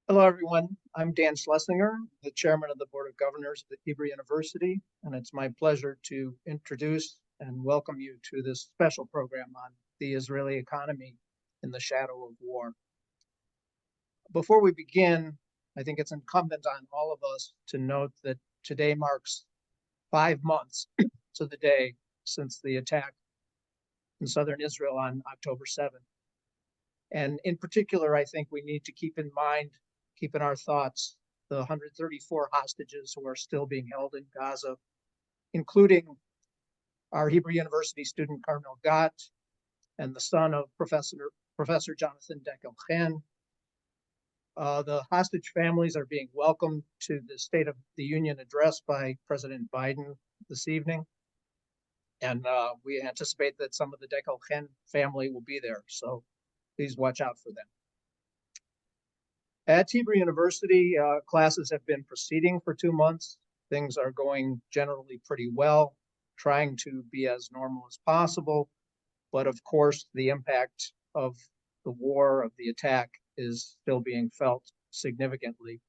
Hello, everyone. I'm Dan Schlesinger, the chairman of the Board of Governors of Hebrew University, and it's my pleasure to introduce and welcome you to this special program on the Israeli economy in the shadow of war. Before we begin, I think it's incumbent on all of us to note that today marks 5 months to the day since the attack in southern Israel on October 7th. And in particular, I think we need to keep in our thoughts, the 134 hostages who are still being held in Gaza, including our Hebrew University student Carmel Gat and the son of Professor Jonathan Dekel-Chen. The hostage families are being welcomed to the State of the Union address by President Biden this evening. And we anticipate that some of the Dekel-Chen family will be there. So please watch out for them. At Hebrew University, classes have been proceeding for 2 months. Things are going generally pretty well, trying to be as normal as possible. But of course, the impact of the war, of the attack, is still being felt significantly.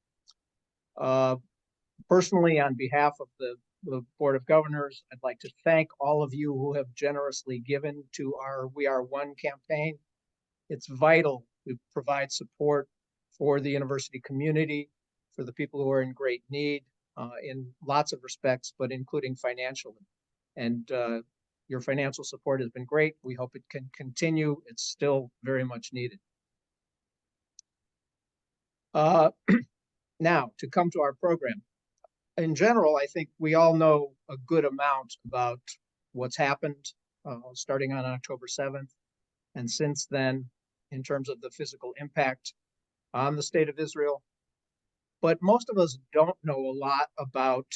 Personally, on behalf of the Board of Governors, I'd like to thank all of you who have generously given to our We Are One campaign. It's vital we provide support for the university community, for the people who are in great need in lots of respects, but including financially. And your financial support has been great. We hope it can continue. It's still very much needed. Now, to come to our program. In general, I think we all know a good amount about what's happened starting on October 7th. And since then, in terms of the physical impact on the state of Israel. But most of us don't know a lot about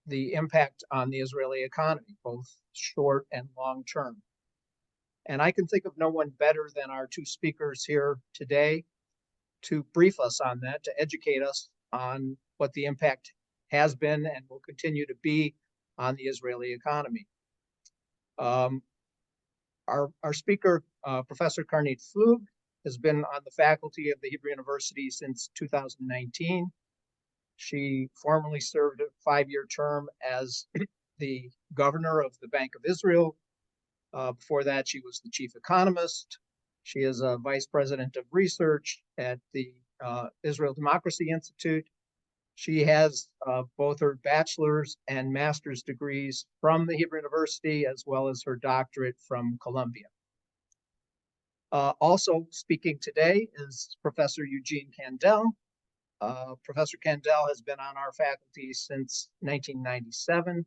the impact on the Israeli economy, both short and long term. And I can think of no one better than our two speakers here today to brief us on that, to educate us on what the impact has been and will continue to be on the Israeli economy. Our speaker, Professor Karnit Flug, has been on the faculty of the Hebrew University since 2019. She formerly served a 5-year term as the governor of the Bank of Israel. Before that, she was the chief economist. She is a vice president of research at the Israel Democracy Institute. She has both her bachelor's and master's degrees from the Hebrew University, as well as her doctorate from Columbia. Also speaking today is Professor Eugene Kandel. Professor Kandel has been on our faculty since 1997.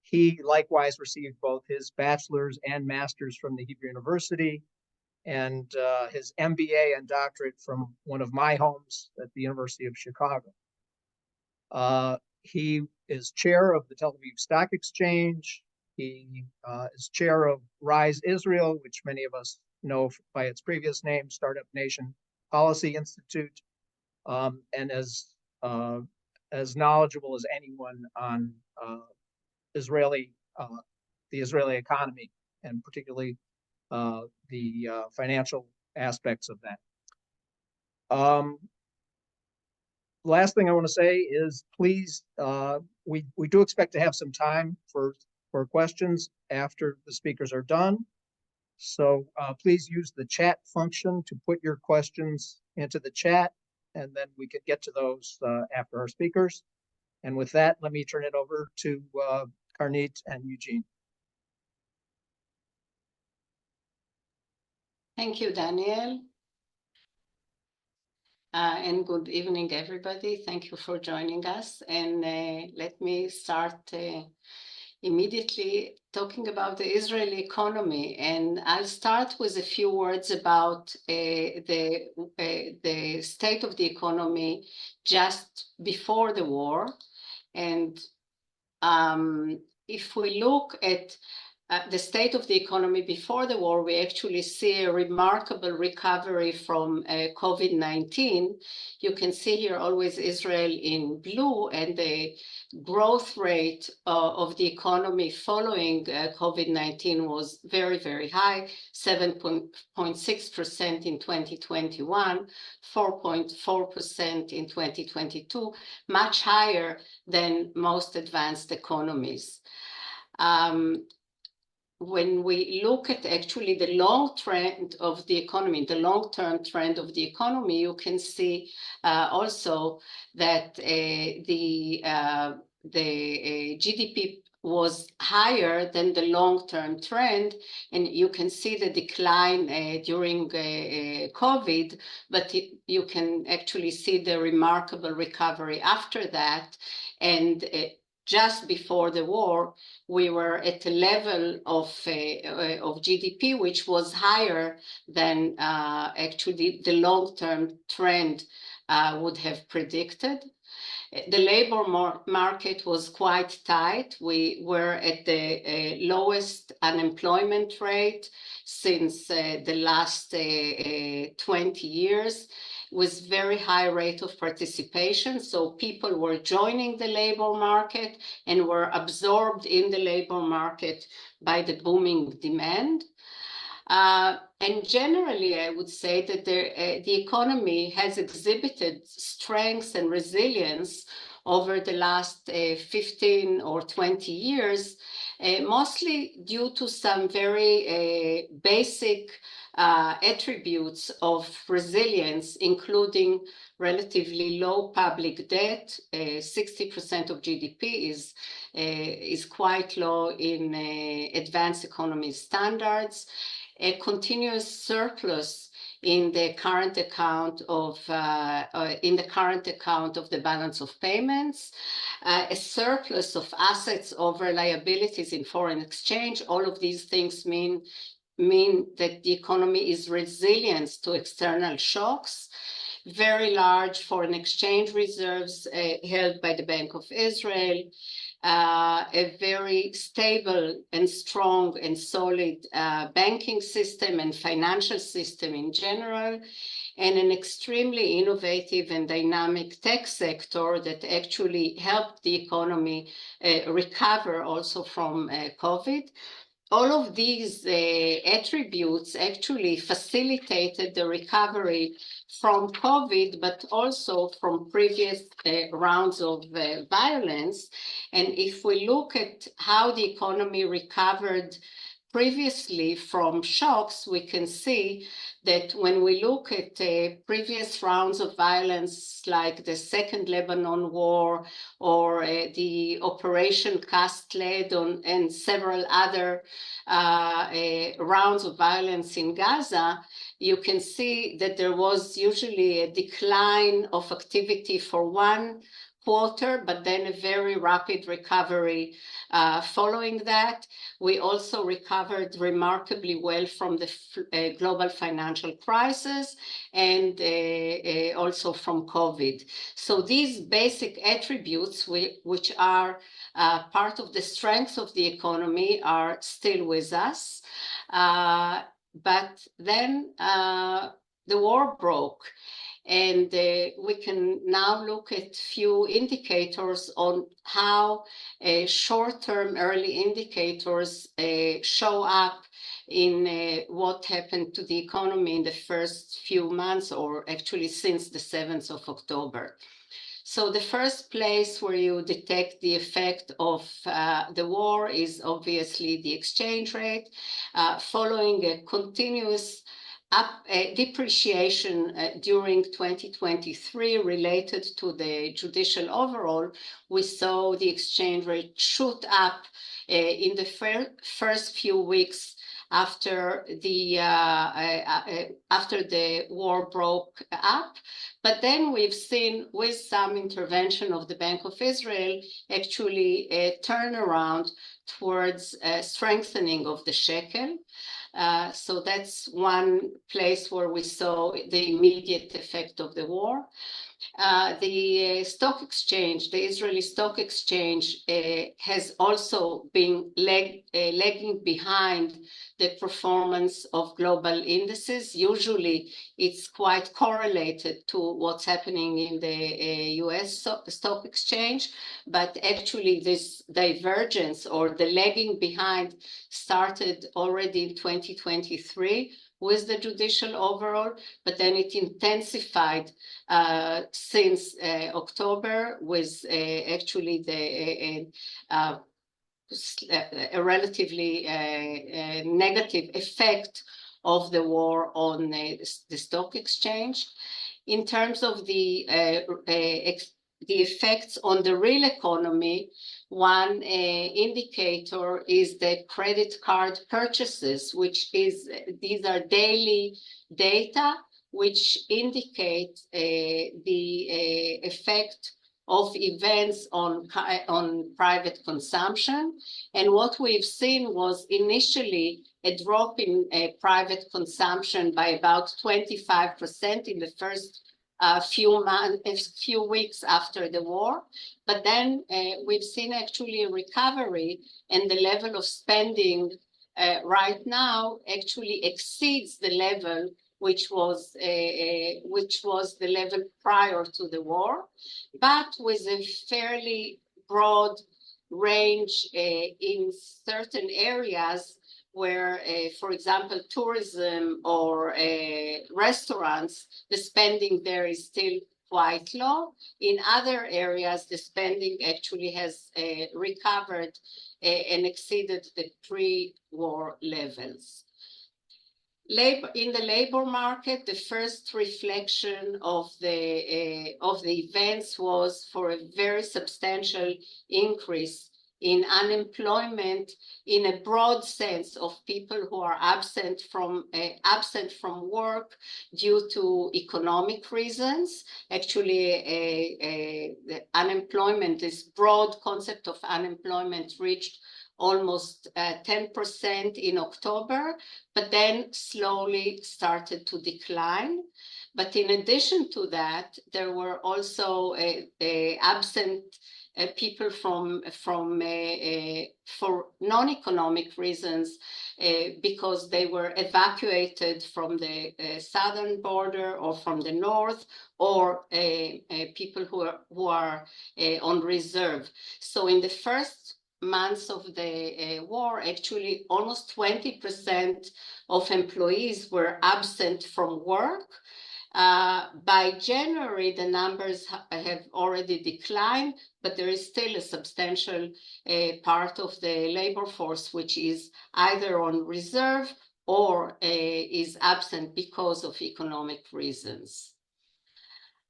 He likewise received both his bachelor's and master's from the Hebrew University and his MBA and doctorate from one of my homes at the University of Chicago. He is chair of the Tel Aviv Stock Exchange. He is chair of Rise Israel, which many of us know by its previous name, Startup Nation Policy Institute, and as knowledgeable as anyone on the Israeli economy, and particularly the financial aspects of that. Last thing I want to say is, please, we do expect to have some time for questions after the speakers are done. So please use the chat function to put your questions into the chat, and then we can get to those after our speakers. And with that, let me turn it over to Karnit and Eugene. Thank you, Daniel. And good evening, everybody. Thank you for joining us. And let me start immediately talking about the Israeli economy. And I'll start with a few words about the state of the economy just before the war. And if we look at the state of the economy before the war, we actually see a remarkable recovery from COVID-19. You can see here always Israel in blue, and the growth rate of the economy following COVID-19 was very, very high, 7.6% in 2021, 4.4% in 2022, much higher than most advanced economies. When we look at actually the long trend of the economy, the long-term trend of the economy, you can see also that the GDP was higher than the long-term trend, and you can see the decline during COVID, but you can actually see the remarkable recovery after that. And just before the war, we were at a level of GDP which was higher than actually the long-term trend would have predicted. The labor market was quite tight. We were at the lowest unemployment rate since the last 20 years, with very high rate of participation. So people were joining the labor market and were absorbed in the labor market by the booming demand. And generally, I would say that the economy has exhibited strength and resilience over the last 15 or 20 years, mostly due to some very basic attributes of resilience, including relatively low public debt. 60% of GDP is quite low in advanced economy standards. A continuous surplus in the current account of the balance of payments, a surplus of assets over liabilities in foreign exchange. All of these things mean that the economy is resilient to external shocks. Very large foreign exchange reserves held by the Bank of Israel. A very stable and strong and solid banking system and financial system in general, and an extremely innovative and dynamic tech sector that actually helped the economy recover also from COVID. All of these attributes actually facilitated the recovery from COVID, but also from previous rounds of violence. And if we look at how the economy recovered previously from shocks, we can see that when we look at previous rounds of violence, like the Second Lebanon War or the Operation Cast Lead and several other rounds of violence in Gaza, you can see that there was usually a decline of activity for one quarter, but then a very rapid recovery following that. We also recovered remarkably well from the global financial crisis and also from COVID. So these basic attributes, which are part of the strength of the economy, are still with us. But then the war broke. And we can now look at few indicators on how short-term early indicators show up in what happened to the economy in the first few months, or actually since the 7th of October. So the first place where you detect the effect of the war is obviously the exchange rate. Following a continuous depreciation during 2023 related to the judicial overhaul, we saw the exchange rate shoot up in the first few weeks after the war broke up. But then we've seen, with some intervention of the Bank of Israel, actually a turnaround towards strengthening of the shekel. So that's one place where we saw the immediate effect of the war. The stock exchange, the Israeli stock exchange, has also been lagging behind the performance of global indices. Usually, it's quite correlated to what's happening in the US stock exchange, but actually this divergence or the lagging behind started already in 2023 with the judicial overall, but then it intensified since October with actually a relatively negative effect of the war on the stock exchange. In terms of the effects on the real economy, one indicator is the credit card purchases, these are daily data which indicate the effect of events on private consumption. And what we've seen was initially a drop in private consumption by about 25% in the first few weeks after the war. But then we've seen actually a recovery, and the level of spending right now actually exceeds the level which was the level prior to the war, but with a fairly broad range in certain areas where, for example, tourism or restaurants, the spending there is still quite low. In other areas, the spending actually has recovered and exceeded the pre-war levels. In the labor market, the first reflection of the events was for a very substantial increase in unemployment in a broad sense of people who are absent from work due to economic reasons. Actually, the unemployment, this broad concept of unemployment reached almost 10% in October, but then slowly started to decline. But in addition to that, there were also absent people for non-economic reasons because they were evacuated from the southern border or from the north, or people who are on reserve. So in the first months of the war, actually almost 20% of employees were absent from work. By January, the numbers have already declined, but there is still a substantial part of the labor force which is either on reserve or is absent because of economic reasons.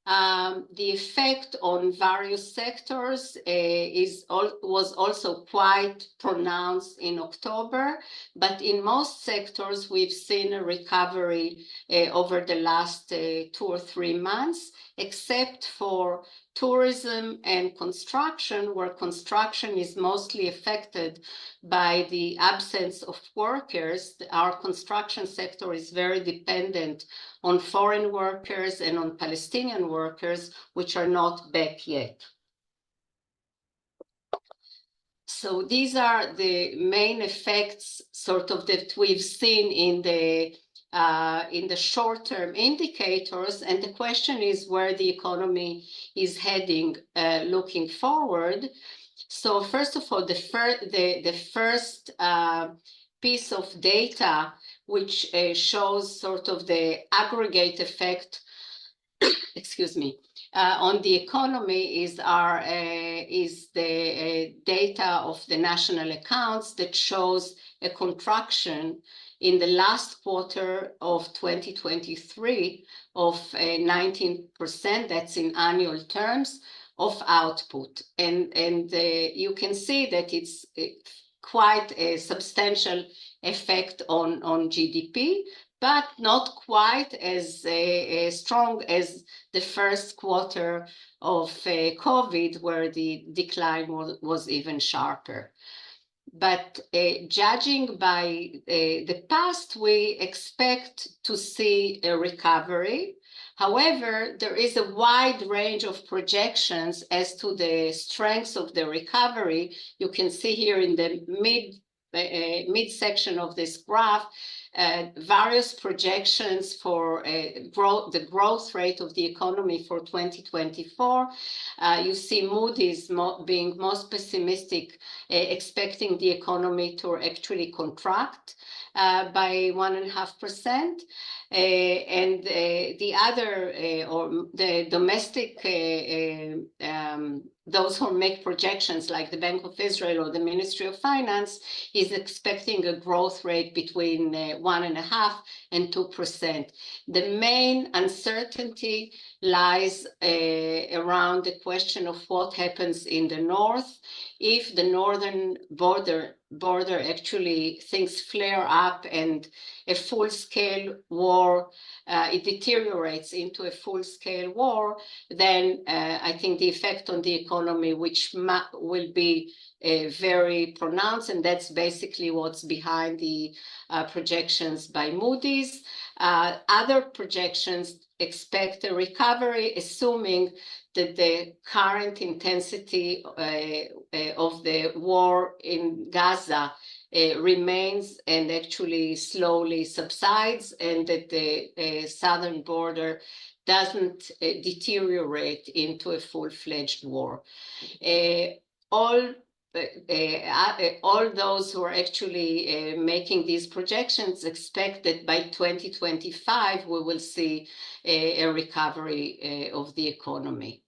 The effect on various sectors was also quite pronounced in October, but in most sectors we've seen a recovery over the last 2 or 3 months, except for tourism and construction, where construction is mostly affected by the absence of workers. Our construction sector is very dependent on foreign workers and on Palestinian workers, which are not back yet. So these are the main effects sort of that we've seen in the short-term indicators, and the question is where the economy is heading looking forward. So first of all, the first piece of data which shows sort of the aggregate effect, excuse me, on the economy is the data of the national accounts that shows a contraction in the last quarter of 2023 of 19%, that's in annual terms, of output. And you can see that it's quite a substantial effect on GDP, but not quite as strong as the first quarter of COVID, where the decline was even sharper. But judging by the past, we expect to see a recovery. However, there is a wide range of projections as to the strengths of the recovery. You can see here in the midsection of this graph, various projections for the growth rate of the economy for 2024. You see Moody's being most pessimistic, expecting the economy to actually contract by 1.5%. And the other, or the domestic, those who make projections like the Bank of Israel or the Ministry of Finance is expecting a growth rate between 1.5% and 2%. The main uncertainty lies around the question of what happens in the north. If the northern border actually things flare up and a full-scale war, it deteriorates into a full-scale war, then I think the effect on the economy, which will be very pronounced, and that's basically what's behind the projections by Moody's. Other projections expect a recovery, assuming that the current intensity of the war in Gaza remains and actually slowly subsides, and that the southern border doesn't deteriorate into a full-fledged war. All those who are actually making these projections expect that by 2025 we will see a recovery of the economy.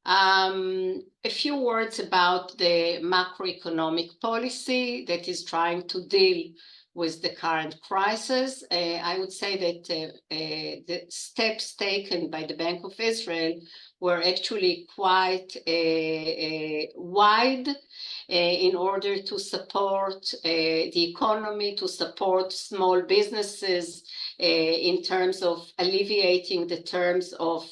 A few words about the macroeconomic policy that is trying to deal with the current crisis. I would say that the steps taken by the Bank of Israel were actually quite wide in order to support the economy, to support small businesses in terms of alleviating the terms of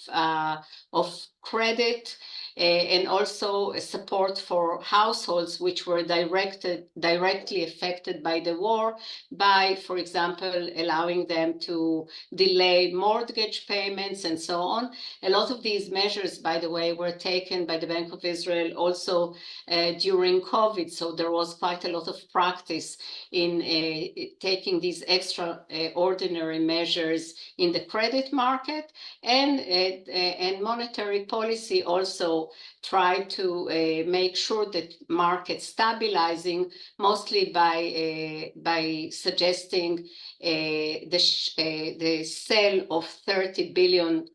credit, and also support for households which were directly affected by the war by, for example, allowing them to delay mortgage payments and so on. A lot of these measures, by the way, were taken by the Bank of Israel also during COVID, so there was quite a lot of practice in taking these extraordinary measures in the credit market, and monetary policy also try to make sure that market stabilizing, mostly by suggesting the sale of $30 billion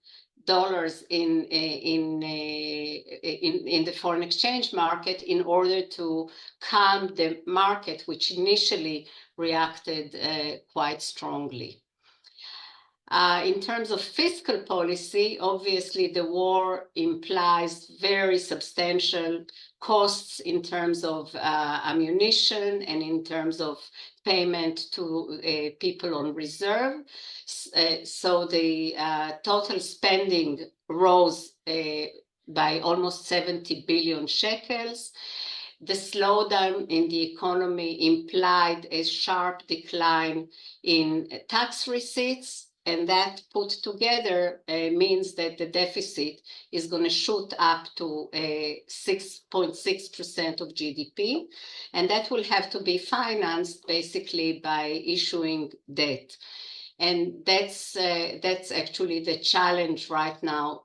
in the foreign exchange market in order to calm the market, which initially reacted quite strongly. In terms of fiscal policy, obviously the war implies very substantial costs in terms of ammunition and in terms of payment to people on reserve. So the total spending rose by almost 70 billion shekels. The slowdown in the economy implied a sharp decline in tax receipts, and that put together means that the deficit is going to shoot up to 6.6% of GDP, and that will have to be financed basically by issuing debt. And that's actually the challenge right now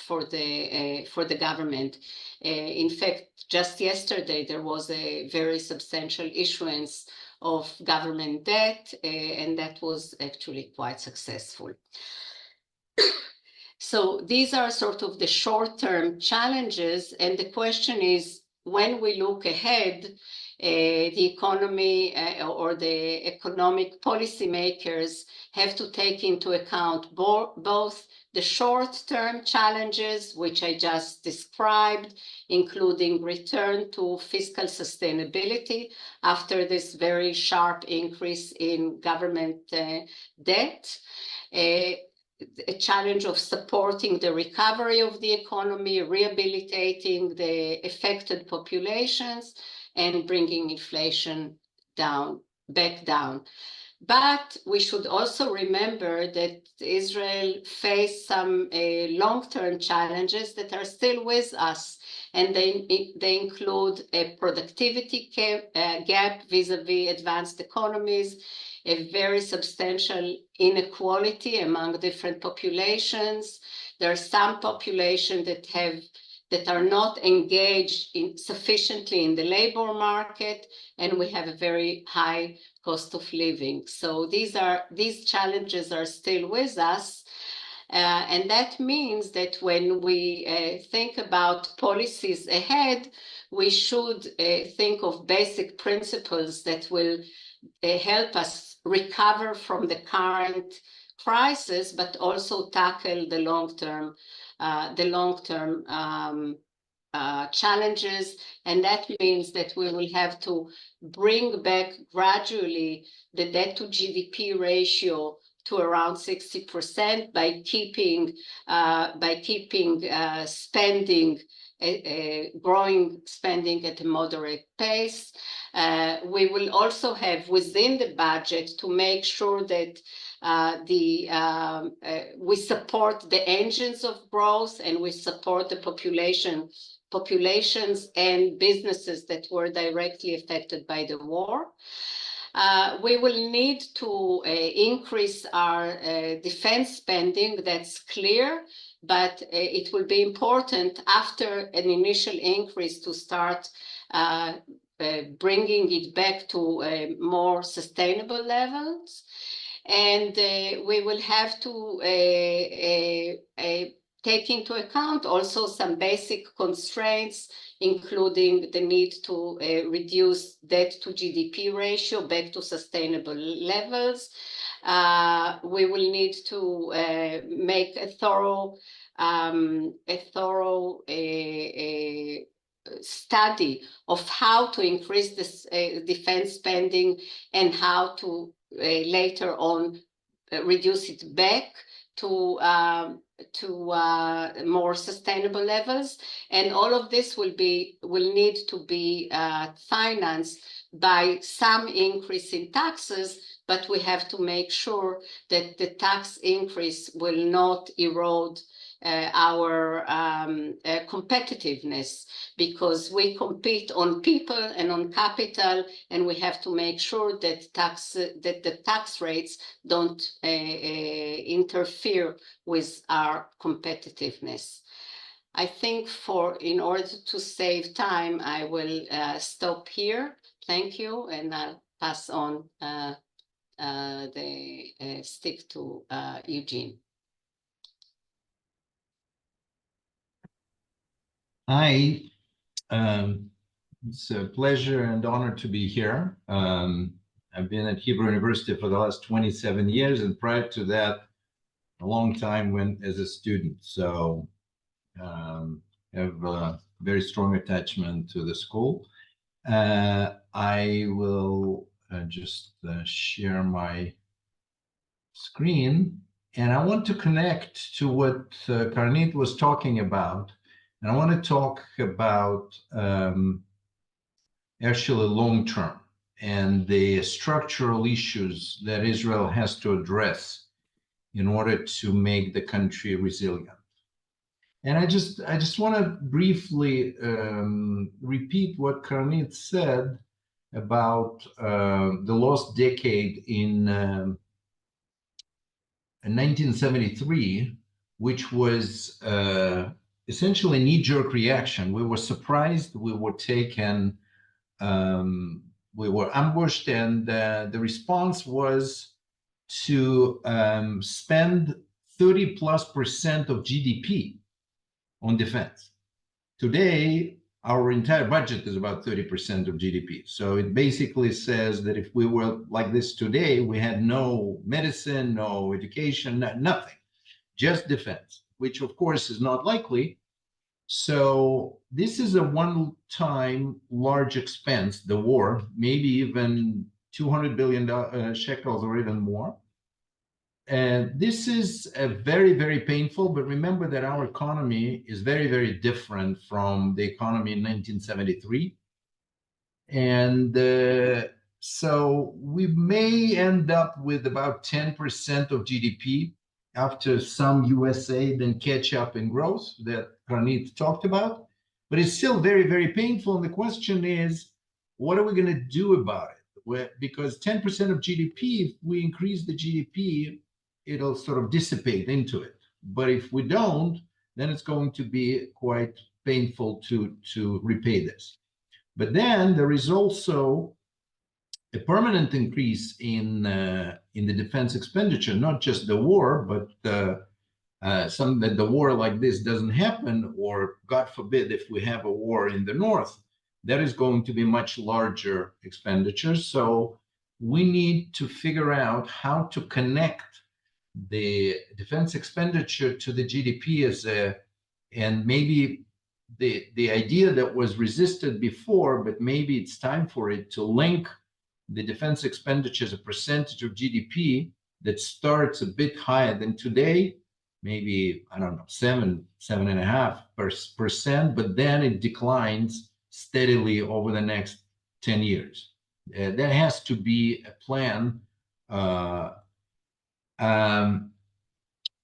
for the government. In fact, just yesterday there was a very substantial issuance of government debt, and that was actually quite successful. So these are sort of the short-term challenges, and the question is, when we look ahead, the economy or the economic policymakers have to take into account both the short-term challenges, which I just described, including return to fiscal sustainability after this very sharp increase in government debt, a challenge of supporting the recovery of the economy, rehabilitating the affected populations, and bringing inflation back down. But we should also remember that Israel faced some long-term challenges that are still with us, and they include a productivity gap vis-a-vis advanced economies, a very substantial inequality among different populations. There are some populations that are not engaged sufficiently in the labor market, and we have a very high cost of living. So these challenges are still with us. And that means that when we think about policies ahead, we should think of basic principles that will help us recover from the current crisis, but also tackle the long-term challenges. And that means that we will have to bring back gradually the debt to GDP ratio to around 60% by keeping spending, growing spending at a moderate pace. We will also have within the budget to make sure that we support the engines of growth, and we support the populations and businesses that were directly affected by the war. We will need to increase our defense spending, that's clear, but it will be important after an initial increase to start bringing it back to more sustainable levels. And we will have to take into account also some basic constraints, including the need to reduce debt to GDP ratio back to sustainable levels. We will need to make a thorough study of how to increase this defense spending and how to later on reduce it back to more sustainable levels. And all of this will need to be financed by some increase in taxes, but we have to make sure that the tax increase will not erode our competitiveness, because we compete on people and on capital, and we have to make sure that the tax rates don't interfere with our competitiveness. I think in order to save time, I will stop here. Thank you, and I'll pass on the stick to Eugene. Hi, it's a pleasure and honor to be here. I've been at Hebrew University for the last 27 years, and prior to that, a long time as a student. So I have a very strong attachment to the school. I will just share my screen, and I want to connect to what Karnit was talking about. And I want to talk about actually long-term and the structural issues that Israel has to address in order to make the country resilient. And I just want to briefly repeat what Karnit said about the lost decade in 1973, which was essentially a knee-jerk reaction. We were surprised, we were taken, we were ambushed, and the response was to spend 30+% of GDP on defense. Today, our entire budget is about 30% of GDP. So it basically says that if we were like this today, we had no medicine, no education, nothing, just defense, which of course is not likely. So this is a one-time large expense, the war, maybe even 200 billion shekels or even more. And this is a very, very painful, but remember that our economy is very, very different from the economy in 1973. And So we may end up with about 10% of GDP after some USA then catch up in growth that Granit talked about. But it's still very, very painful. And the question is, what are we going to do about it? Because 10% of GDP, if we increase the GDP, it'll sort of dissipate into it. But if we don't, then it's going to be quite painful to repay this. But then there is also a permanent increase in the defense expenditure, not just the war, but some that the war like this doesn't happen, or God forbid, if we have a war in the north, that is going to be much larger expenditures. So we need to figure out how to connect the defense expenditure to the GDP and maybe the idea that was resisted before, but maybe it's time for it to link the defense expenditure as a percentage of GDP that starts a bit higher than today, maybe, I don't know, 7.5%, but then it declines steadily over the next 10 years. That has to be a plan.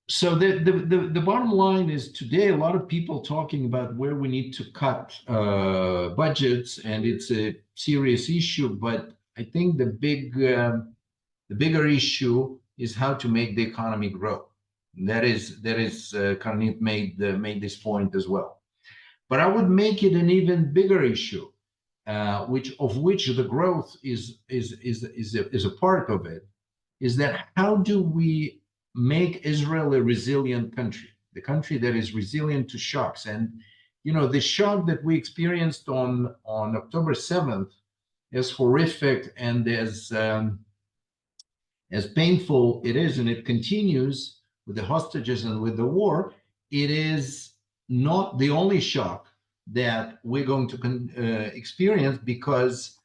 So the bottom line is today a lot of people talking about where we need to cut budgets, and it's a serious issue. But I think the bigger issue is how to make the economy grow. That is Karnit made this point as well. But I would make it an even bigger issue, which the growth is a part of it. Is that how do we make Israel a resilient country, the country that is resilient to shocks? And the shock that we experienced on October 7th, as horrific and as painful it is, and it continues with the hostages and with the war, it is not the only shock that we're going to experience, because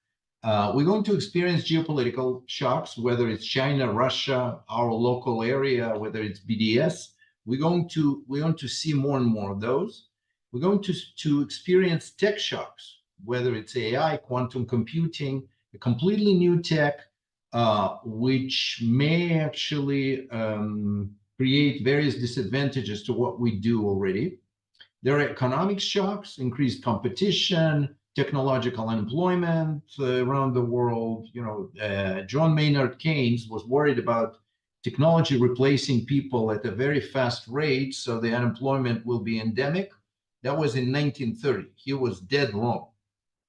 we're going to experience geopolitical shocks, whether it's China, Russia, our local area, whether it's BDS. We're going to see more and more of those. We're going to experience tech shocks, whether it's AI, quantum computing, a completely new tech, which may actually create various disadvantages to what we do already. There are economic shocks, increased competition, technological unemployment around the world. John Maynard Keynes was worried about technology replacing people at a very fast rate, so the unemployment will be endemic. That was in 1930. He was dead wrong.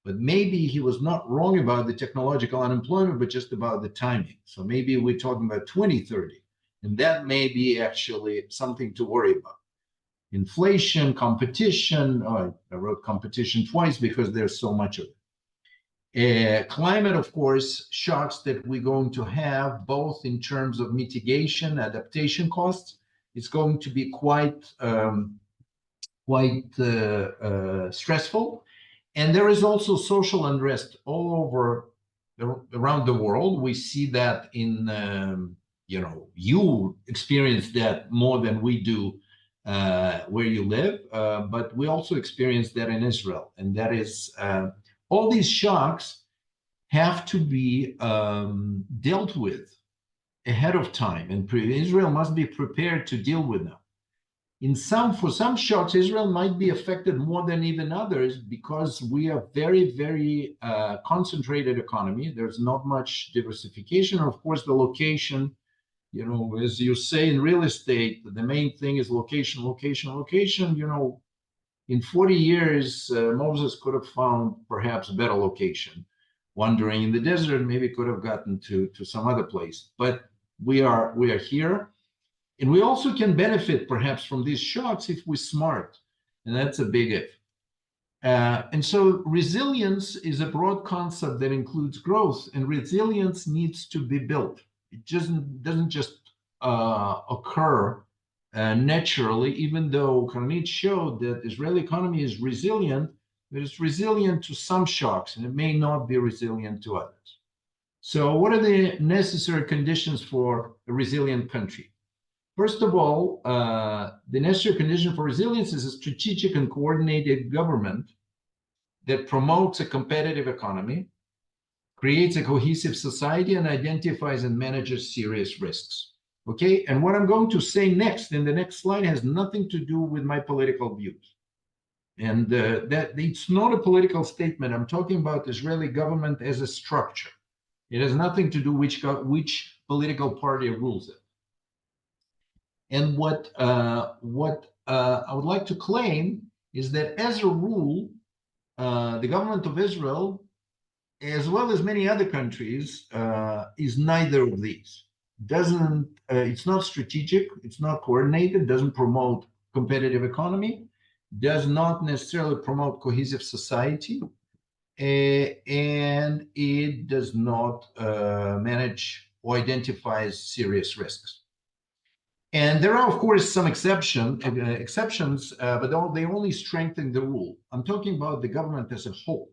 But maybe he was not wrong about the technological unemployment, but just about the timing. So maybe we're talking about 2030, and that may be actually something to worry about. Inflation, competition. Oh, I wrote competition twice because there's so much of it. Climate, of course, shocks that we're going to have, both in terms of mitigation, adaptation costs. It's going to be quite stressful. And there is also social unrest all over around the world. We see that in, you experience that more than we do where you live, but we also experience that in Israel. And that is, all these shocks have to be dealt with ahead of time, and Israel must be prepared to deal with them. For some shocks, Israel might be affected more than even others, because we are very, very concentrated economy. There's not much diversification. Of course, the location, as you say in real estate, the main thing is location, location, location. In 40 years, Moses could have found perhaps a better location. Wandering in the desert, maybe could have gotten to some other place. But we are here. And we also can benefit perhaps from these shocks if we're smart. And that's a big if. And so resilience is a broad concept that includes growth, and resilience needs to be built. It doesn't just occur naturally, even though Karnit showed that the Israeli economy is resilient, but it's resilient to some shocks, and it may not be resilient to others. So what are the necessary conditions for a resilient country? First of all, the necessary condition for resilience is a strategic and coordinated government that promotes a competitive economy, creates a cohesive society, and identifies and manages serious risks. Okay, and what I'm going to say next in the next slide has nothing to do with my political views. And that it's not a political statement. I'm talking about Israeli government as a structure. It has nothing to do which political party rules it. And what I would like to claim is that as a rule, the government of Israel, as well as many other countries, is neither of these. It's not strategic, it's not coordinated, doesn't promote competitive economy, does not necessarily promote cohesive society, and it does not manage or identify serious risks. And there are, of course, some exceptions, but they only strengthen the rule. I'm talking about the government as a whole.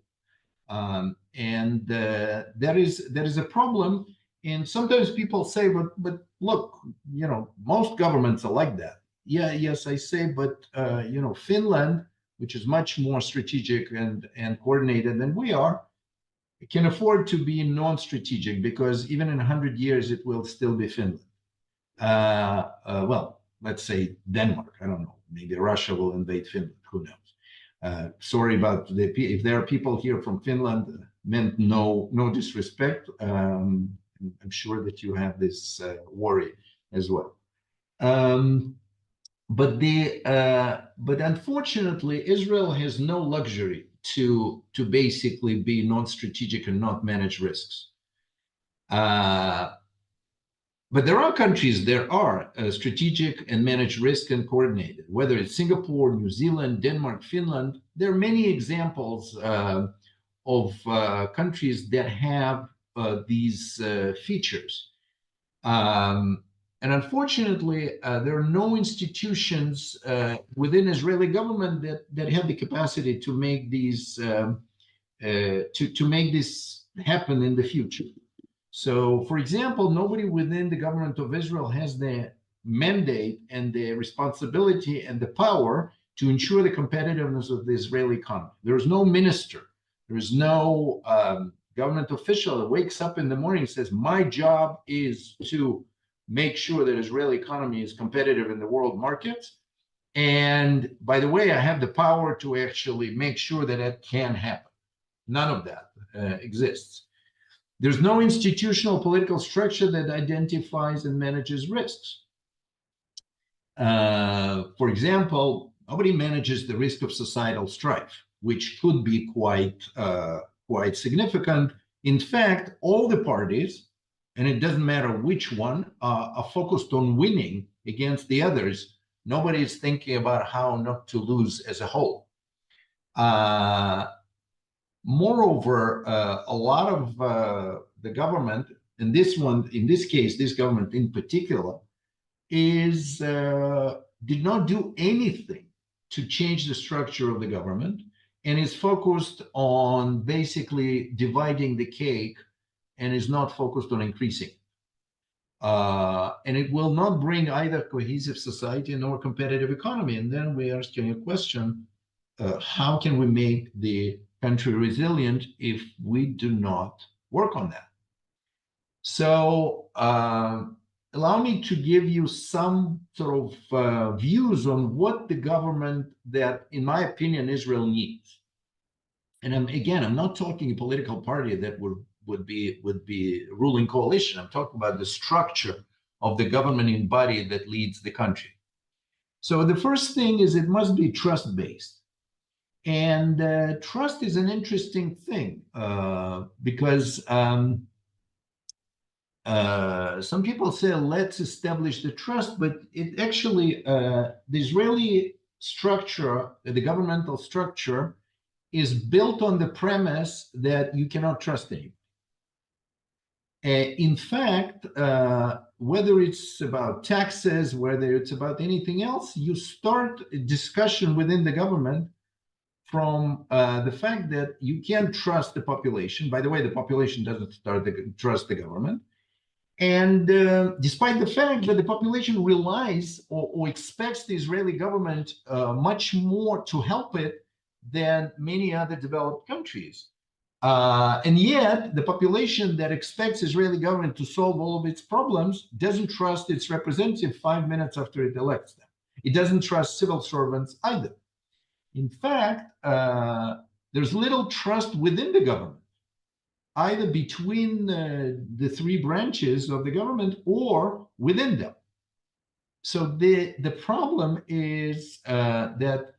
There is a problem. And sometimes people say, but look, most governments are like that. Yeah, yes, I say, but Finland, which is much more strategic and coordinated than we are, can afford to be non-strategic, because even in 100 years, it will still be Finland. Well, let's say Denmark. I don't know. Maybe Russia will invade Finland. Who knows? Sorry about if there are people here from Finland. Meant no disrespect. I'm sure that you have this worry as well. But unfortunately, Israel has no luxury to basically be non-strategic and not manage risks. But there are countries that are strategic and manage risk and coordinated, whether it's Singapore, New Zealand, Denmark, Finland. There are many examples of countries that have these features. And unfortunately, there are no institutions within Israeli government that have the capacity to make these to make this happen in the future. So, for example, nobody within the government of Israel has the mandate and the responsibility and the power to ensure the competitiveness of the Israeli economy. There is no minister, there is no government official that wakes up in the morning and says, my job is to make sure that Israeli economy is competitive in the world markets. And by the way, I have the power to actually make sure that that can happen. None of that exists. There's no institutional political structure that identifies and manages risks. For example, nobody manages the risk of societal strife, which could be quite significant. In fact, all the parties, and it doesn't matter which one, are focused on winning against the others. Nobody is thinking about how not to lose as a whole. Moreover, a lot of the government, in this case, this government in particular, did not do anything to change the structure of the government, and is focused on basically dividing the cake, and is not focused on increasing. And it will not bring either cohesive society nor competitive economy. And then we are asking a question, how can we make the country resilient if we do not work on that? So allow me to give you some sort of views on what the government that, in my opinion, Israel needs. And I'm not talking a political party that would be ruling coalition. I'm talking about the structure of the governing body that leads the country. So the first thing is it must be trust-based. And trust is an interesting thing because some people say, let's establish the trust, but it actually, the Israeli structure, the governmental structure, is built on the premise that you cannot trust anyone. In fact, whether it's about taxes, whether it's about anything else, you start a discussion within the government from the fact that you can't trust the population. By the way, the population doesn't trust the government. And despite the fact that the population relies or expects the Israeli government much more to help it than many other developed countries. And yet, the population that expects Israeli government to solve all of its problems doesn't trust its representative 5 minutes after it elects them. It doesn't trust civil servants either. In fact, there's little trust within the government, either between the three branches of the government or within them. So the problem is that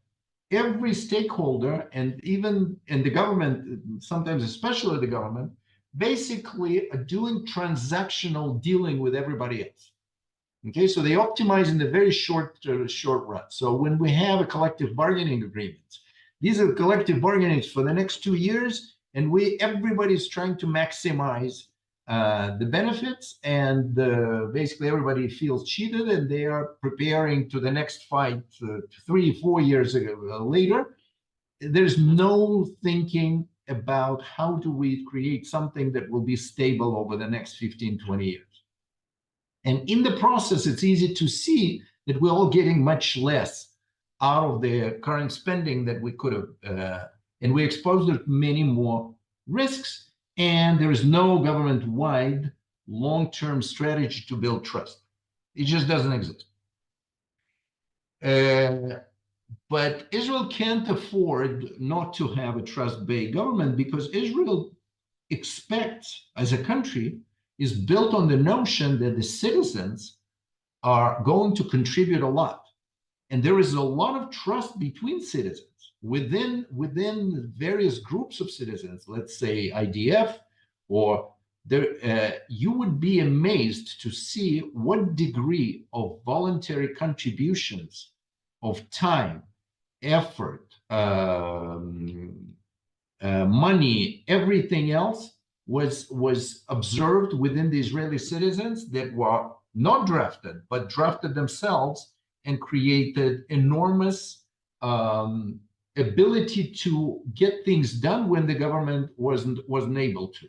every stakeholder and the government, sometimes especially the government, basically are doing transactional dealing with everybody else. Okay, so they optimize in the very short run. So when we have a collective bargaining agreement, these are collective bargainings for the next 2 years, and everybody's trying to maximize the benefits, and basically everybody feels cheated, and they are preparing to the next fight 3-4 years later. There's no thinking about how do we create something that will be stable over the next 15-20 years. And in the process, it's easy to see that we're all getting much less out of the current spending that we could have, and we exposed to many more risks, and there is no government-wide long-term strategy to build trust. It just doesn't exist. But Israel can't afford not to have a trust-based government, because Israel expects, as a country, is built on the notion that the citizens are going to contribute a lot. And there is a lot of trust between citizens, within various groups of citizens, let's say IDF, or there, you would be amazed to see what degree of voluntary contributions of time, effort, money, everything else was observed within the Israeli citizens that were not drafted, but drafted themselves and created enormous ability to get things done when the government wasn't able to.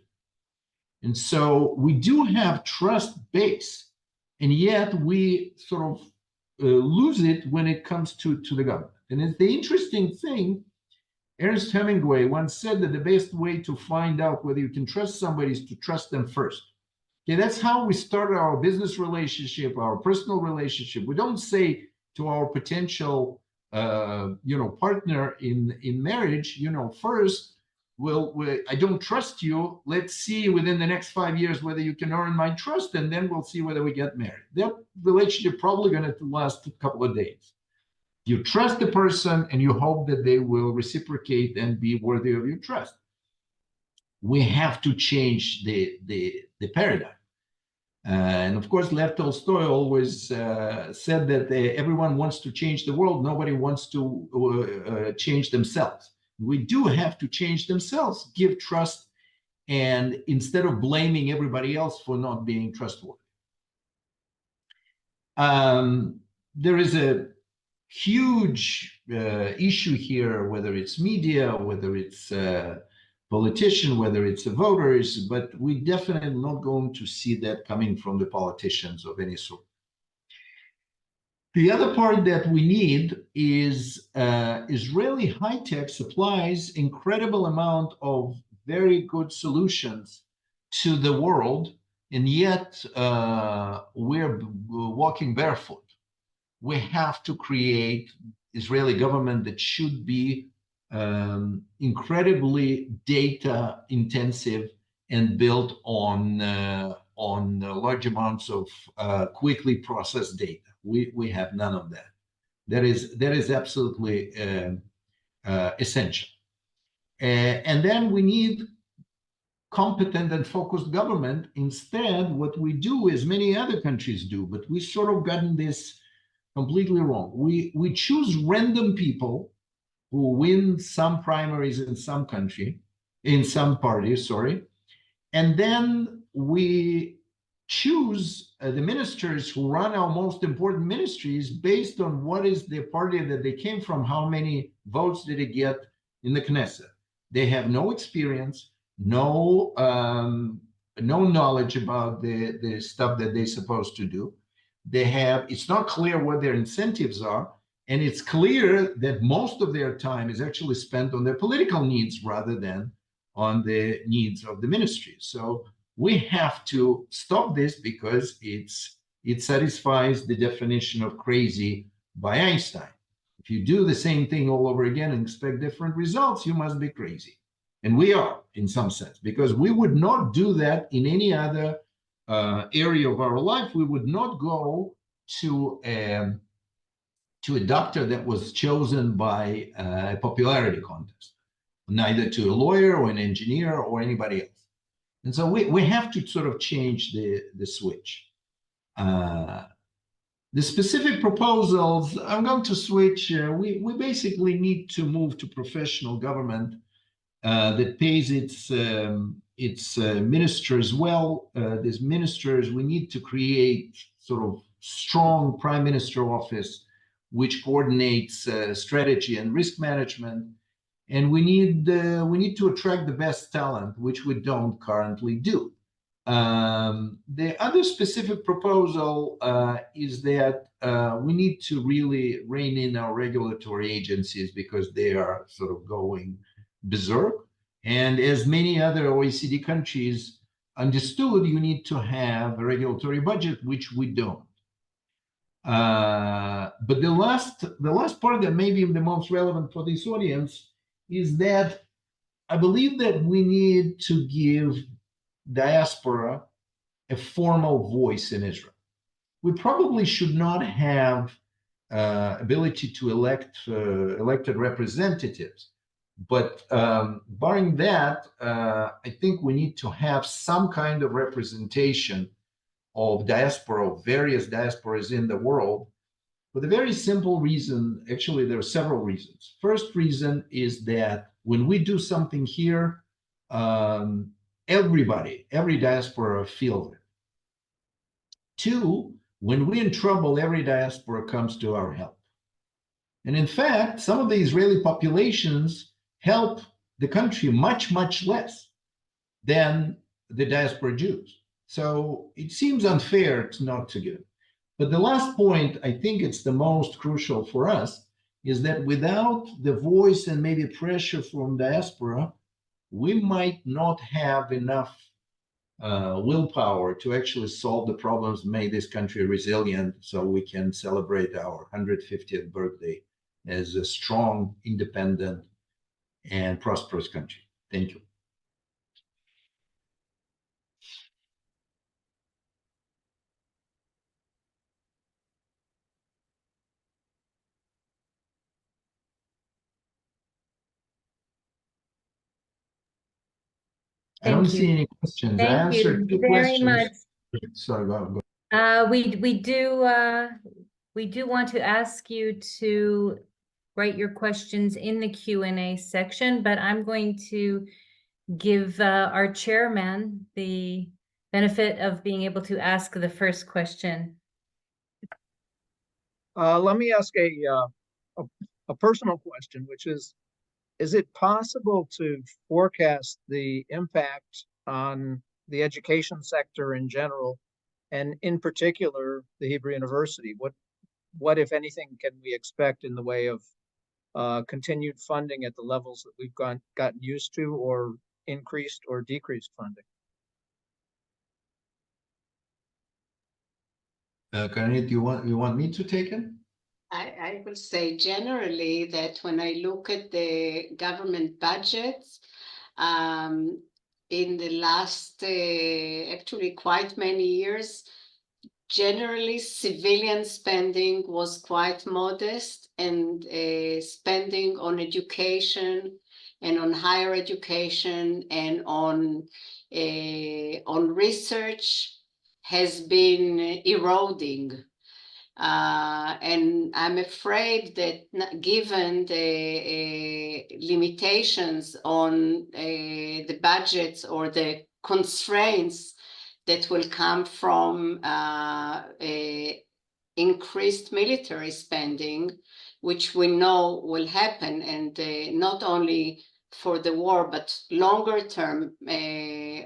And so we do have trust base, and yet we sort of lose it when it comes to the government. And it's the interesting thing, Ernest Hemingway once said that the best way to find out whether you can trust somebody is to trust them first. Okay, that's how we start our business relationship, our personal relationship. We don't say to our potential, partner in marriage, first, I don't trust you. Let's see within the next 5 years whether you can earn my trust, and then we'll see whether we get married. That relationship probably going to last a couple of days. You trust the person, and you hope that they will reciprocate and be worthy of your trust. We have to change the paradigm. And of course, Lev Tolstoy always said that everyone wants to change the world. Nobody wants to change themselves. We do have to change themselves, give trust, and instead of blaming everybody else for not being trustworthy. There is a huge issue here, whether it's media, whether it's politician, whether it's the voters, but we definitely not going to see that coming from the politicians of any sort. The other part that we need is Israeli high-tech supplies incredible amount of very good solutions to the world, and yet we're walking barefoot. We have to create Israeli government that should be incredibly data intensive and built on large amounts of quickly processed data. We have none of that. That is absolutely essential. And then we need competent and focused government. Instead, what we do is many other countries do, but we sort of gotten this completely wrong. We choose random people who win some primaries in some country, in some parties, sorry, and then we choose the ministers who run our most important ministries based on what is the party that they came from, how many votes did it get in the Knesset. They have no experience, no knowledge about the stuff that they're supposed to do. It's not clear what their incentives are, and it's clear that most of their time is actually spent on their political needs rather than on the needs of the ministry. So we have to stop this because it satisfies the definition of crazy by Einstein. If you do the same thing all over again and expect different results, you must be crazy. And we are, in some sense, because we would not do that in any other area of our life. We would not go to a doctor that was chosen by a popularity contest, neither to a lawyer or an engineer or anybody else. And so we have to sort of change the switch. The specific proposals, I'm going to switch. We basically need to move to professional government that pays its ministers well. These ministers, we need to create sort of strong prime minister office which coordinates strategy and risk management. And we need to attract the best talent, which we don't currently do. The other specific proposal is that we need to really rein in our regulatory agencies because they are sort of going berserk. And as many other OECD countries understood, you need to have a regulatory budget, which we don't. But the last part that may be the most relevant for this audience is that I believe that we need to give diaspora a formal voice in Israel. We probably should not have ability to elect elected representatives, but barring that, I think we need to have some kind of representation of diaspora, of various diasporas in the world, for the very simple reason. Actually, there are several reasons. First reason is that when we do something here, every diaspora feels it. Two, when we're in trouble, every diaspora comes to our help. And in fact, some of the Israeli populations help the country much, much less than the diaspora Jews. So it seems unfair not to give. But the last point, I think it's the most crucial for us, is that without the voice and maybe pressure from diaspora, we might not have enough willpower to actually solve the problems, make this country resilient, so we can celebrate our 150th birthday as a strong, independent, and prosperous country. Thank you. I don't see any questions. I Thank you answered two very much. questions. Sorry, go. We do want to ask you to write your questions in the Q&A section, but I'm going to give our chairman the benefit of being able to ask the first question. Let me ask a personal question, which is it possible to forecast the impact on the education sector in general, and in particular, the Hebrew University? What, if anything, can we expect in the way of continued funding at the levels that we've gotten used to, or increased or decreased funding? Karnit, you want me to take it? I will say generally that when I look at the government budgets, in the last actually quite many years, generally civilian spending was quite modest, and spending on education and on higher education and on research has been eroding. And I'm afraid that given the limitations on the budgets or the constraints that will come from increased military spending, which we know will happen, and not only for the war, but longer term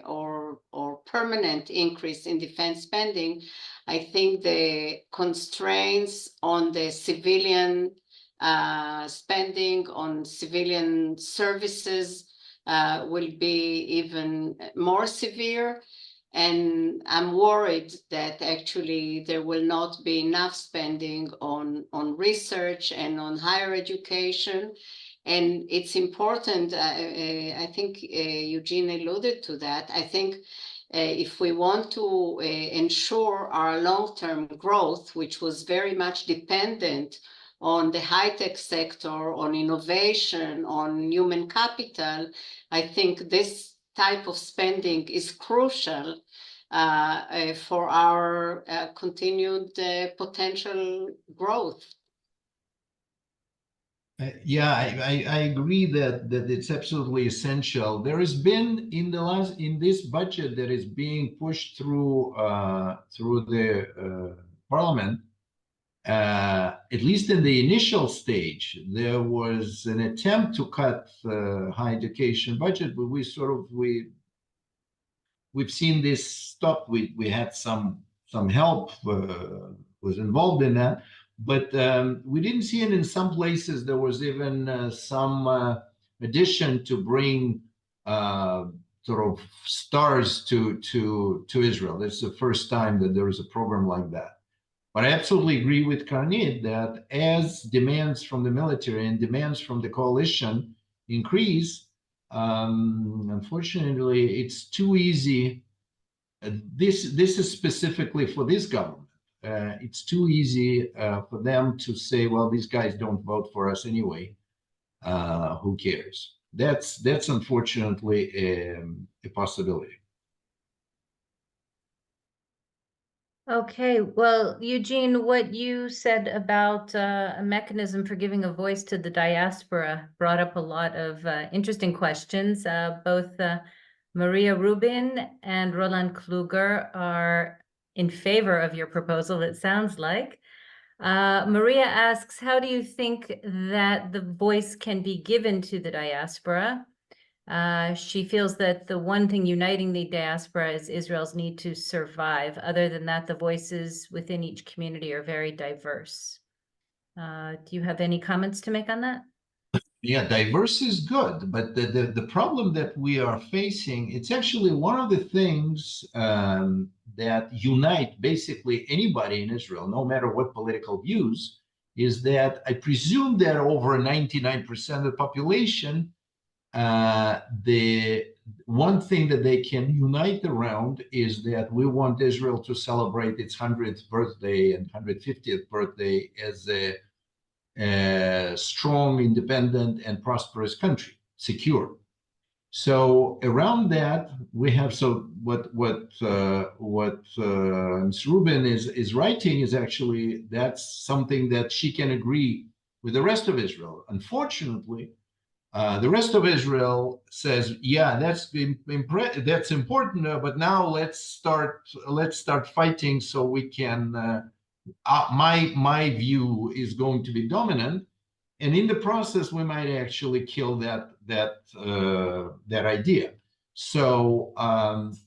or permanent increase in defense spending, I think the constraints on the civilian spending, on civilian services, will be even more severe. And I'm worried that actually there will not be enough spending on research and on higher education. And it's important, I think Eugene alluded to that. I think if we want to ensure our long-term growth, which was very much dependent on the high-tech sector, on innovation, on human capital, I think this type of spending is crucial for our continued potential growth. Yeah, I agree that it's absolutely essential. There has been in this budget that is being pushed through the parliament, at least in the initial stage, there was an attempt to cut the higher education budget, but we've seen this stop. We had some help was involved in that, but we didn't see it in some places. There was even some addition to bring sort of stars to Israel. It's the first time that there is a program like that. But I absolutely agree with Karnit that as demands from the military and demands from the coalition increase, unfortunately, it's too easy. This is specifically for this government. It's too easy for them to say, well, these guys don't vote for us anyway. Who cares? That's unfortunately a possibility. Okay, well, Eugene, what you said about a mechanism for giving a voice to the diaspora brought up a lot of interesting questions. Both Maria Rubin and Roland Kluger are in favor of your proposal, it sounds like. Maria asks, how do you think that the voice can be given to the diaspora? She feels that the one thing uniting the diaspora is Israel's need to survive. Other than that, the voices within each community are very diverse. Do you have any comments to make on that? Yeah, diverse is good, but the problem that we are facing, it's actually one of the things that unite basically anybody in Israel, no matter what political views, is that I presume that over 99% of the population, the one thing that they can unite around is that we want Israel to celebrate its 100th birthday and 150th birthday as a strong, independent, and prosperous country, secure. So around that, we have, so what Ms. Rubin is writing is actually, that's something that she can agree with the rest of Israel. Unfortunately, the rest of Israel says, yeah, that's important, but now let's start fighting so we can. My view is going to be dominant, and in the process, we might actually kill that idea. So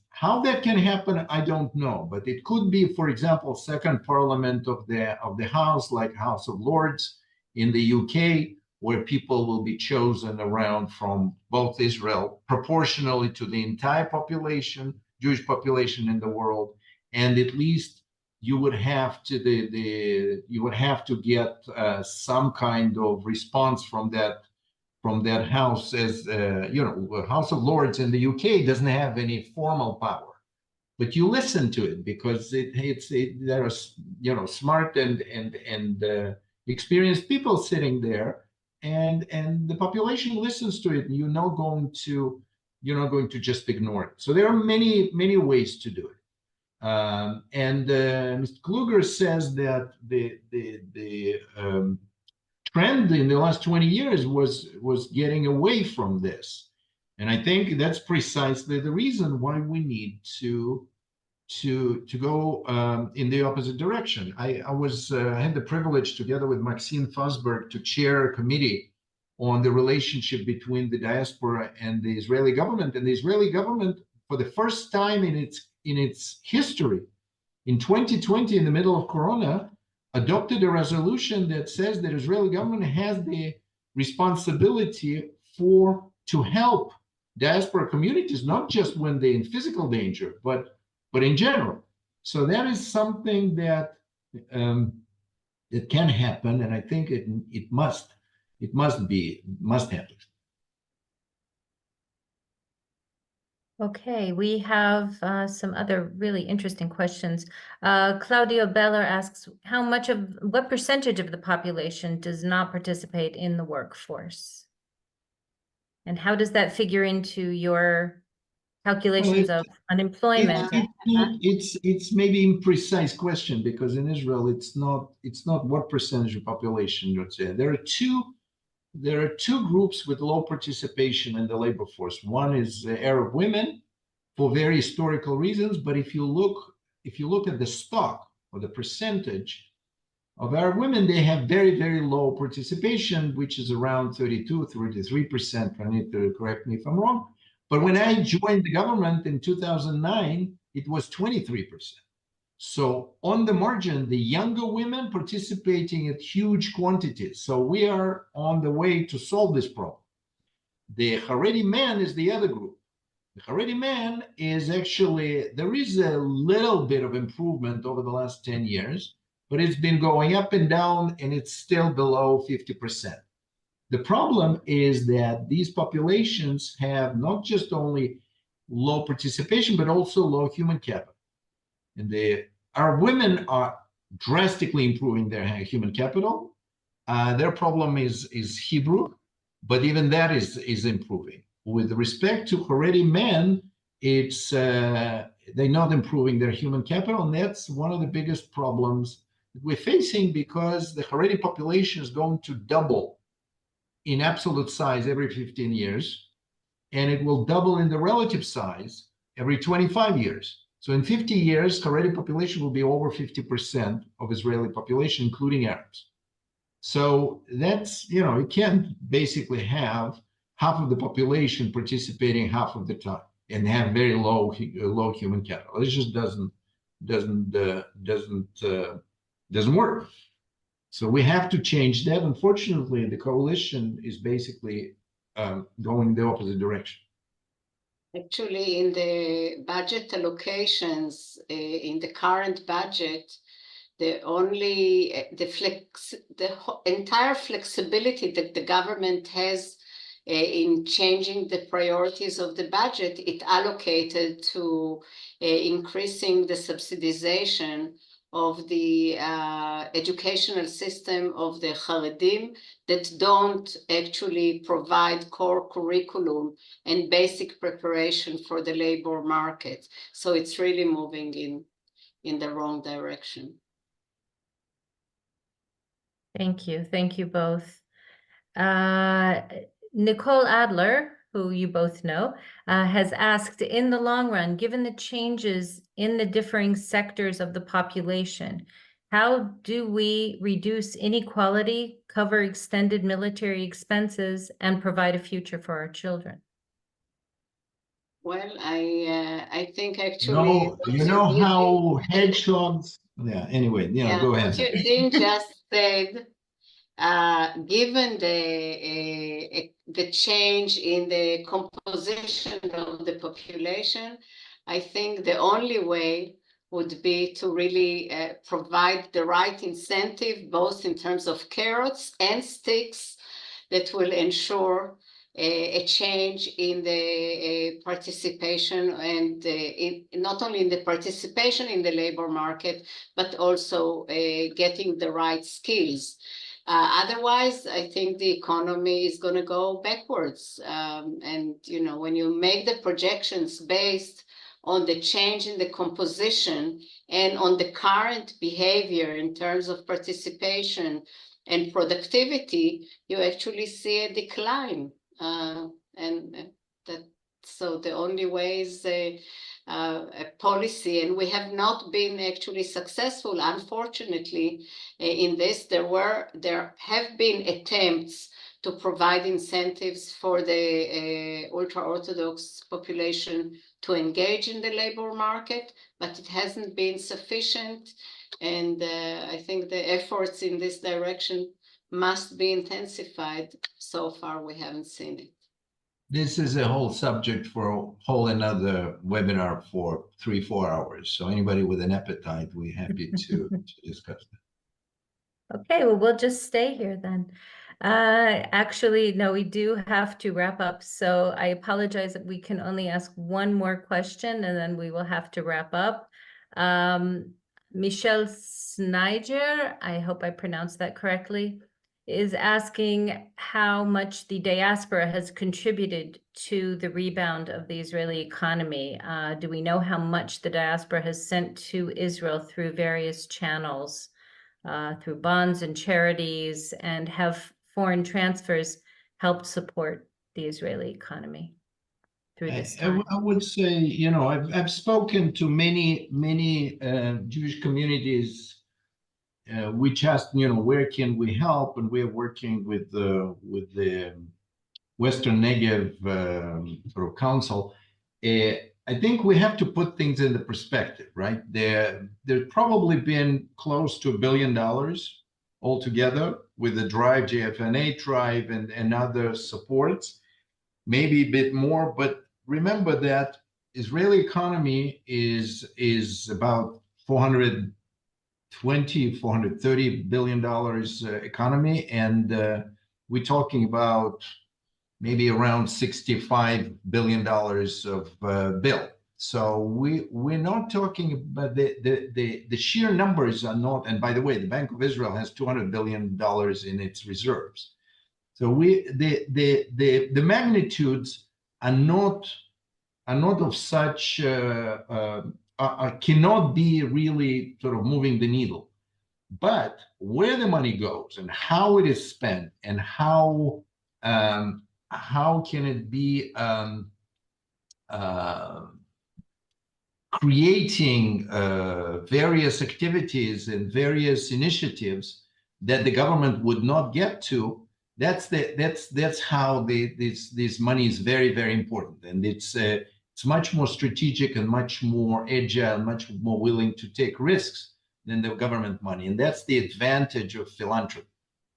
how that can happen, I don't know, but it could be, for example, second parliament of the House, like House of Lords in the UK, where people will be chosen around from both Israel, proportionally to the entire population, Jewish population in the world, and at least you would have to get some kind of response from that house, as House of Lords in the UK doesn't have any formal power, but you listen to it because there are smart and experienced people sitting there. And the population listens to it, and you're not going to just ignore it. So there are many ways to do it. And Mr. Kluger says that the trend in the last 20 years was getting away from this, and I think that's precisely the reason why we need to go in the opposite direction. I had the privilege, together with Maxine Fosberg, to chair a committee on the relationship between the diaspora and the Israeli government. And the Israeli government, for the first time in its history, in 2020, in the middle of Corona, adopted a resolution that says that Israeli government has the responsibility to help diaspora communities, not just when they're in physical danger, but in general. So that is something that it can happen, and I think it must happen. Okay, we have some other really interesting questions. Claudio Beller asks, what percentage of the population does not participate in the workforce? And how does that figure into your calculations of unemployment? It's maybe imprecise question, because in Israel it's not what percentage of population, let's say. There are two groups with low participation in the labor force. One is Arab women, for very historical reasons, but if you look at the stock or the percentage of Arab women, they have very, very low participation, which is around 32-33%. I need to correct me if I'm wrong. But when I joined the government in 2009, it was 23%. So on the margin, the younger women participating at huge quantities. So we are on the way to solve this problem. The Haredi man is the other group. The Haredi man is actually, there is a little bit of improvement over the last 10 years, but it's been going up and down, and it's still below 50%. The problem is that these populations have not just only low participation, but also low human capital. And our women are drastically improving their human capital. Their problem is Hebrew, but even that is improving. With respect to Haredi men, it's they're not improving their human capital, and that's one of the biggest problems that we're facing, because the Haredi population is going to double in absolute size every 15 years, and it will double in the relative size every 25 years. So in 50 years, Haredi population will be over 50% of Israeli population, including Arabs. So that's, you can't basically have half of the population participating half of the time and have very low human capital. It just doesn't work. So we have to change that. Unfortunately, the coalition is basically going the opposite direction. Actually, in the budget allocations, in the current budget, the entire flexibility that the government has in changing the priorities of the budget, it allocated to increasing the subsidization of the educational system of the Haredim that don't actually provide core curriculum and basic preparation for the labor market. So it's really moving in the wrong direction. Thank you both. Nicole Adler, who you both know, has asked, in the long run, given the changes in the differing sectors of the population, how do we reduce inequality, cover extended military expenses, and provide a future for our children? Well, I think actually... how hedgehogs... Yeah, anyway, go ahead. What Eugene just said, given the change in the composition of the population, I think the only way would be to really provide the right incentive, both in terms of carrots and sticks, that will ensure a change in the participation, and not only in the participation in the labor market, but also getting the right skills. Otherwise, I think the economy is going to go backwards. And, when you make the projections based on the change in the composition and on the current behavior in terms of participation and productivity, you actually see a decline. So the only way is a policy, and we have not been actually successful, unfortunately, in this. There have been attempts to provide incentives for the ultra-Orthodox population to engage in the labor market, but it hasn't been sufficient. And I think the efforts in this direction must be intensified. So far, we haven't seen it. This is a whole subject for a whole another webinar for 3-4 hours. So anybody with an appetite, we're happy to discuss that. Okay, well, we'll just stay here then. Actually, no, we do have to wrap up. So I apologize that we can only ask one more question and then we will have to wrap up. Michelle Sniger, I hope I pronounced that correctly, is asking how much the diaspora has contributed to the rebound of the Israeli economy. Do we know how much the diaspora has sent to Israel through various channels? Through bonds and charities, and have foreign transfers helped support the Israeli economy through this time? I would say, you know, I've spoken to many Jewish communities which asked, you know, where can we help, and we're working with the Western Negev sort of Council. I think we have to put things into perspective, right? There's probably been close to $1 billion altogether with the Drive, JFNA Drive, and other supports, maybe a bit more. But remember that Israeli economy is about $430 billion economy, and we're talking about maybe around $65 billion of bill. So we're not talking about the sheer numbers are not. And by the way, the Bank of Israel has $200 billion in its reserves. So the magnitudes are not of such cannot be really sort of moving the needle. But where the money goes and how it is spent and how can it be creating various activities and various initiatives that the government would not get to? That's how this money is very, very important, and it's much more strategic and much more agile, much more willing to take risks than the government money, and that's the advantage of philanthropy.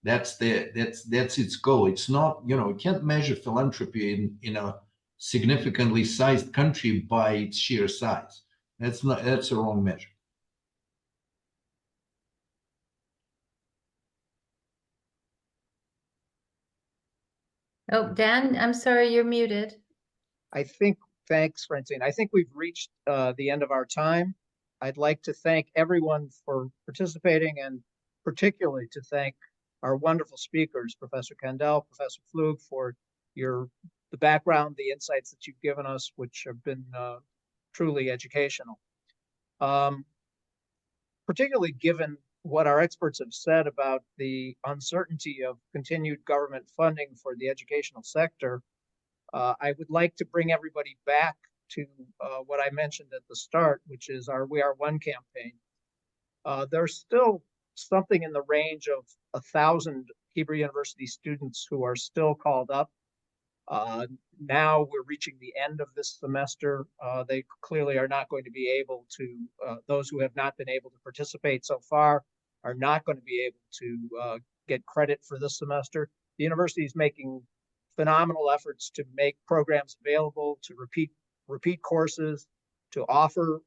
That's its goal. It's not, you know, you can't measure philanthropy in a significantly sized country by its sheer size. That's a wrong measure. Oh, Dan, I'm sorry, you're muted. Thanks, Francine. I think we've reached the end of our time. I'd like to thank everyone for participating, and particularly to thank our wonderful speakers, Professor Kandel, Professor Flug, for the background, the insights that you've given us, which have been truly educational. Particularly given what our experts have said about the uncertainty of continued government funding for the educational sector, I would like to bring everybody back to what I mentioned at the start, which is our We Are One campaign. There's still something in the range of 1,000 Hebrew University students who are still called up. Now we're reaching the end of this semester. They clearly are not going to be able to, those who have not been able to participate so far are not going to be able to get credit for this semester. The university is making phenomenal efforts to make programs available, to repeat courses, to offer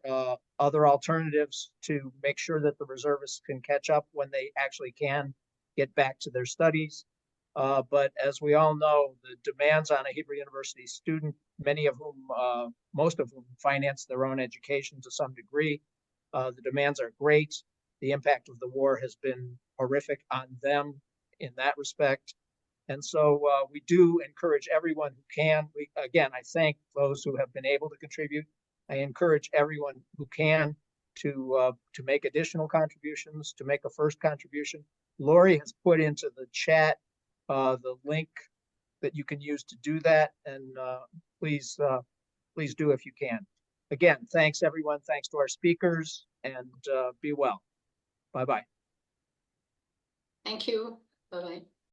other alternatives to make sure that the reservists can catch up when they actually can get back to their studies. But as we all know, the demands on a Hebrew University student, most of whom finance their own education to some degree, the demands are great. The impact of the war has been horrific on them in that respect. And so we do encourage everyone who can. Again, I thank those who have been able to contribute. I encourage everyone who can to make additional contributions, to make a first contribution. Lori has put into the chat the link that you can use to do that, and please do if you can. Again, thanks everyone. Thanks to our speakers, and be well. Bye-bye. Thank you. Bye-bye.